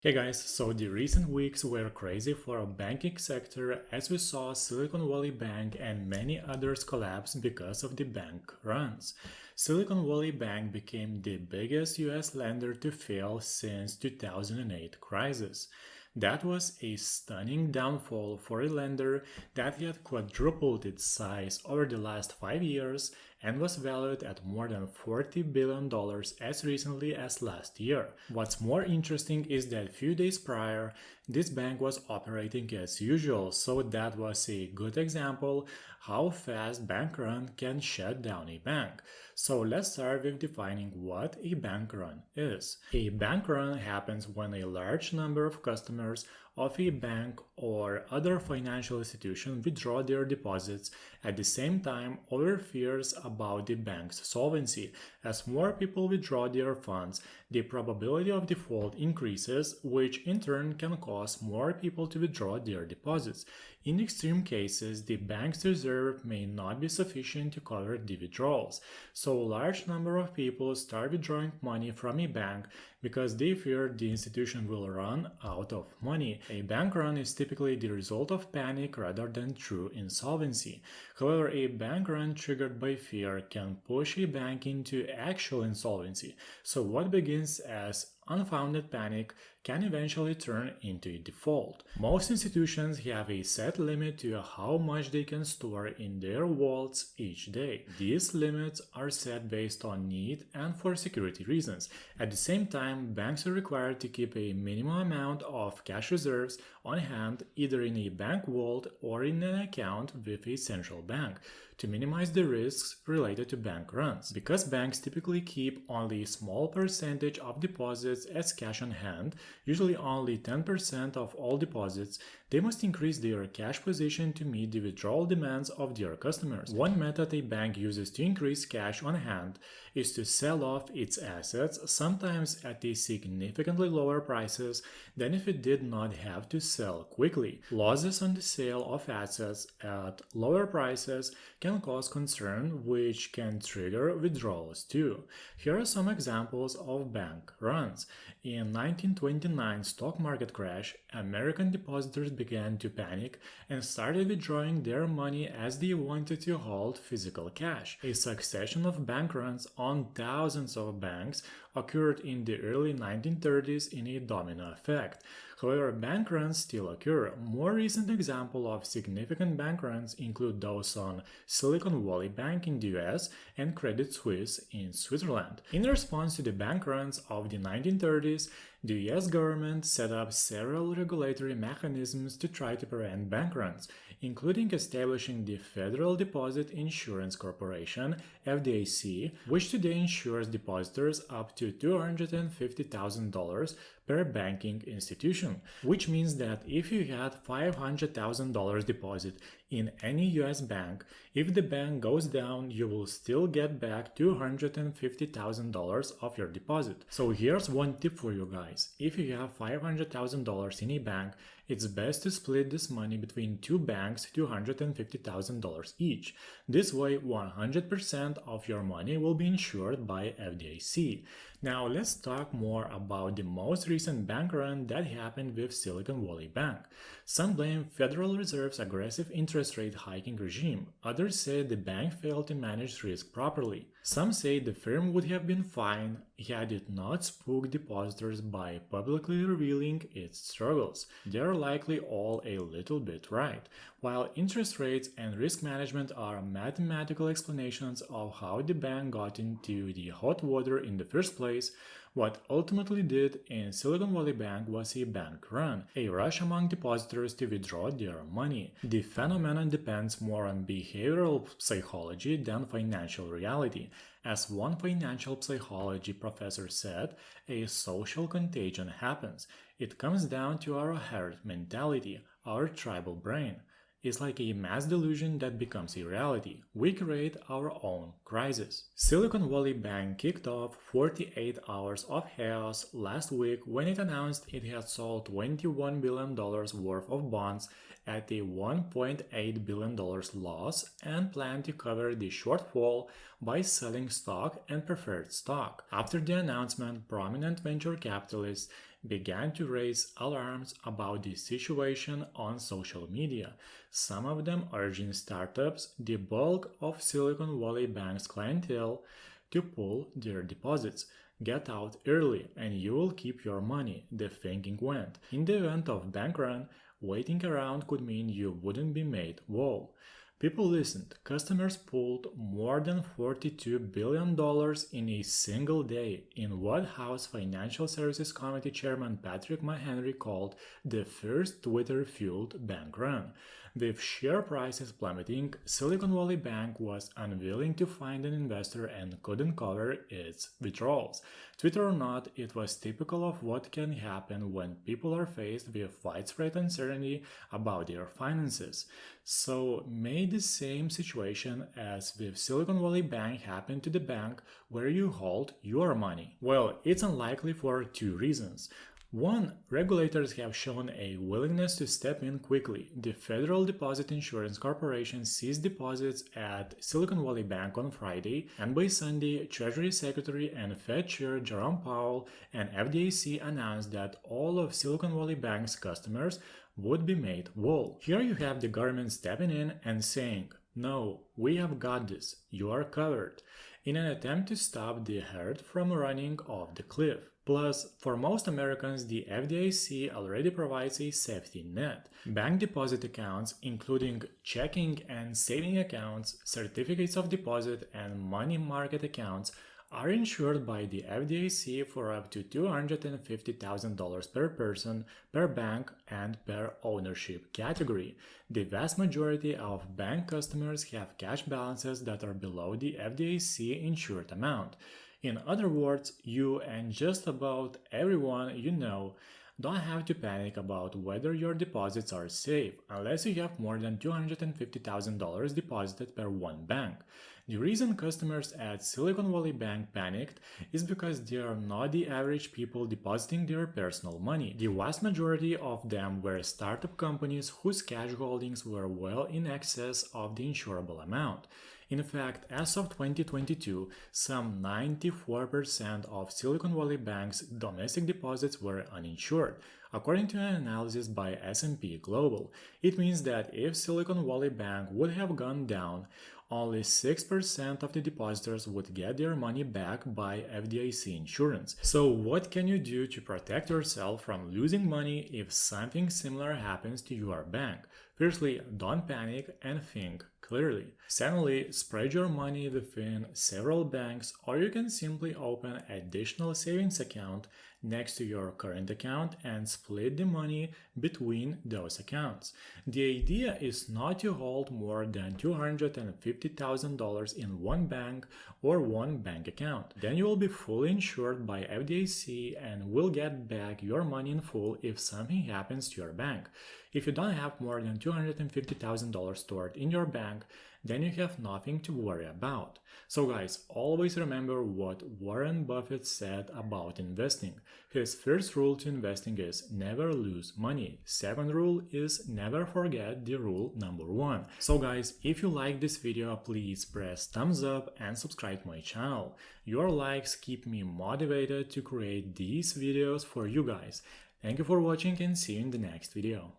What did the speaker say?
Hey guys, so the recent weeks were crazy for a banking sector as we saw Silicon Valley Bank and many others collapse because of the bank runs. Silicon Valley Bank became the biggest US lender to fail since 2008 crisis. That was a stunning downfall for a lender that had quadrupled its size over the last 5 years and was valued at more than $40 billion as recently as last year. What's more interesting is that few days prior, this bank was operating as usual, so that was a good example how fast bank run can shut down a bank. So let's start with defining what a bank run is. A bank run happens when a large number of customers of a bank or other financial institution withdraw their deposits at the same time over fears about the bank's solvency. As more people withdraw their funds, the probability of default increases, which in turn can cause more people to withdraw their deposits. In extreme cases, the bank's reserve may not be sufficient to cover the withdrawals, so a large number of people start withdrawing money from a bank because they fear the institution will run out of money. A bank run is typically the result of panic rather than true insolvency. However, a bank run triggered by fear can push a bank into actual insolvency, so what begins as unfounded panic can eventually turn into a default. Most institutions have a set limit to how much they can store in their vaults each day. These limits are set based on need and for security reasons. At the same time, banks are required to keep a minimum amount of cash reserves on hand either in a bank vault or in an account with a central bank to minimize the risks related to bank runs. Because banks typically keep only a small percentage of deposits as cash on hand, usually only 10% of all deposits, they must increase their cash position to meet the withdrawal demands of their customers. One method a bank uses to increase cash on hand is to sell off its assets, sometimes at a significantly lower prices than if it did not have to sell quickly. Losses on the sale of assets at lower prices can cause concern, which can trigger withdrawals too. Here are some examples of bank runs. In 1929 stock market crash, American depositors began to panic and started withdrawing their money as they wanted to hold physical cash. A succession of bank runs on thousands of banks occurred in the early 1930s in a domino effect. However, bank runs still occur. More recent examples of significant bank runs include those on Silicon Valley Bank in the US and Credit Suisse in Switzerland. In response to the bank runs of the 1930s, the US government set up several regulatory mechanisms to try to prevent bank runs, including establishing the Federal Deposit Insurance Corporation (FDIC), which today insures depositors up to $250,000 per banking institution, which means that if you had $500,000 deposit in any US bank, if the bank goes down, you will still get back $250,000 of your deposit. So here's one tip for you guys. If you have $500,000 in a bank, it's best to split this money between two banks, $250,000 each. This way, 100% of your money will be insured by FDIC. Now let's talk more about the most recent bank run that happened with Silicon Valley Bank. Some blame Federal Reserve's aggressive interest rate hiking regime. Others say the bank failed to manage risk properly. Some say the firm would have been fine had it not spooked depositors by publicly revealing its struggles. They're likely all a little bit right. While interest rates and risk management are mathematical explanations of how the bank got into the hot water in the first place, what ultimately did in Silicon Valley Bank was a bank run, a rush among depositors to withdraw their money. The phenomenon depends more on behavioral psychology than financial reality. As one financial psychology professor said, a social contagion happens. It comes down to our herd mentality, our tribal brain. Is like a mass delusion that becomes a reality. We create our own crisis. Silicon Valley Bank kicked off 48 hours of chaos last week when it announced it had sold $21 billion worth of bonds at a $1.8 billion loss and planned to cover the shortfall by selling stock and preferred stock. After the announcement, prominent venture capitalists began to raise alarms about the situation on social media, some of them urging startups, the bulk of Silicon Valley Bank's clientele, to pull their deposits. Get out early and you will keep your money, the thinking went. In the event of bank run, waiting around could mean you wouldn't be made whole. People listened. Customers pulled more than $42 billion in a single day in what House Financial Services Committee Chairman Patrick McHenry called the first Twitter-fueled bank run. With share prices plummeting, Silicon Valley Bank was unwilling to find an investor and couldn't cover its withdrawals. Twitter or not, it was typical of what can happen when people are faced with widespread uncertainty about their finances. So, may the same situation as with Silicon Valley Bank happen to the bank where you hold your money? Well, it's unlikely for two reasons. One, regulators have shown a willingness to step in quickly. The Federal Deposit Insurance Corporation seized deposits at Silicon Valley Bank on Friday, and by Sunday, Treasury Secretary and Fed Chair Jerome Powell and FDIC announced that all of Silicon Valley Bank's customers would be made whole. Here you have the government stepping in and saying, "No, we have got this, you are covered," in an attempt to stop the herd from running off the cliff. Plus, for most Americans, the FDIC already provides a safety net. Bank deposit accounts, including checking and saving accounts, certificates of deposit, and money market accounts, are insured by the FDIC for up to $250,000 per person, per bank, and per ownership category. The vast majority of bank customers have cash balances that are below the FDIC insured amount. In other words, you and just about everyone you know don't have to panic about whether your deposits are safe unless you have more than $250,000 deposited per one bank. The reason customers at Silicon Valley Bank panicked is because they are not the average people depositing their personal money. The vast majority of them were startup companies whose cash holdings were well in excess of the insurable amount. In fact, as of 2022, some 94% of Silicon Valley Bank's domestic deposits were uninsured. According to an analysis by S&P Global, it means that if Silicon Valley Bank would have gone down, only 6% of the depositors would get their money back by FDIC insurance. So what can you do to protect yourself from losing money if something similar happens to your bank? Firstly, don't panic and think clearly. Secondly, spread your money within several banks, or you can simply open an additional savings account next to your current account and split the money between those accounts. The idea is not to hold more than $250,000 in one bank or one bank account. Then you will be fully insured by FDIC and will get back your money in full if something happens to your bank. If you don't have more than $250,000 stored in your bank, then you have nothing to worry about. So guys, always remember what Warren Buffett said about investing. His first rule to investing is never lose money. Second rule is never forget the rule number 1. So guys, if you like this video, please press thumbs up and subscribe my channel. Your likes keep me motivated to create these videos for you guys. Thank you for watching and see you in the next video.